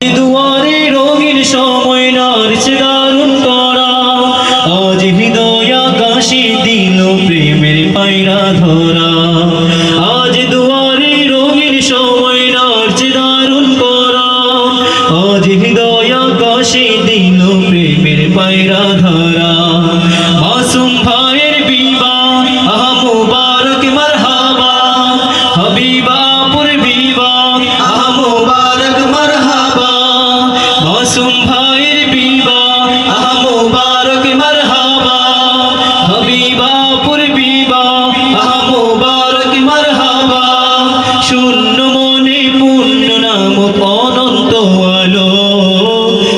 দুয়ারে রঙিন সময় নারছে দারুণ করা, আজ হৃদয় আকাশে দিল প্রেমের পায়রা ধরা। আজ দুয়ারে রঙিন সময় নারছে দারুণ করা, আজ হৃদয় আকাশে দিল প্রেমের পায়রা ধরা। মাসুম ভাইয়ের বিবাহ আহা মুবারক মারহাবা, হাবিবাপুর বিবাহ আহা মুবারক মারহাবা। মাসুম ভাইয়ের বিবাহ আহা মুবারক মারহাবা, হাবিবাপুর বিবাহ আহা মুবারক মারহাবা। শূন্য মনে পূর্ণ নামক অনন্ত আলো,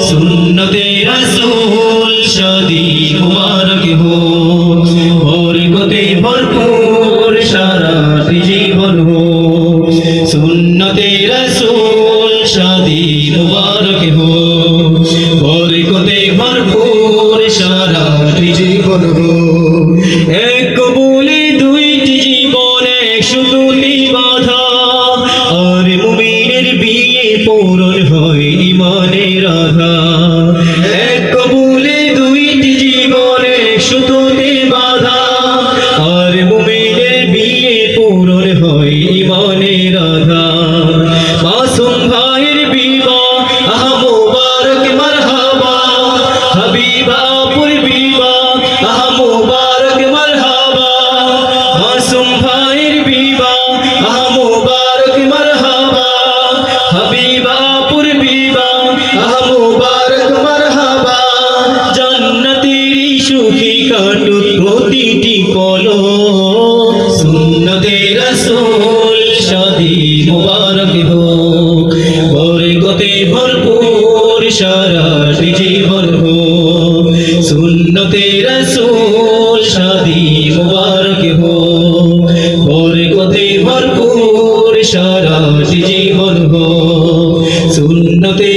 সুন্নতে রাসূল শাদি মুবারক হো। বরকতে ভরপুর সারাটি জীবন হো, সুন্নতে রাসূল শাদি মুবারক হো। বরকতে ভরপুর সারাটি জীবন হো। এক কবুলে দুইটি জীবন একসুতুলি বাঁধা, আর মুমিনের বিয়ে পূরণ হয় ঈমানের আধা। এক কবুলে দুইটি জীবন একসুতুলি বাঁধা, আর মুমিনের বিয়ে পূরণ হয় ঈমানের আধা। মাসুম ভাইয়ের বিবাহ আহা মুবারক মারহাবা, হাবিবাপুর বিবাহ আহা মুবারক মারহাবা। মাসুম ভাইয়ের বিবাহ আহা মুবারক মারহাবা, হাবিবাপুর বিবাহ আহা মুবারক মারহাবা। জান্নাতেরই সুখী কাটুক প্রতিটি পলো, সুন্নতে রাসূল শাদি মুবারক হো। বরকতে ভরপুর সারাটি জীবন হো, সুন্নতে রাসূল শাদি মুবারক হো। বরকতে ভরপুর সারাটি জীবন হো, সুন্নতে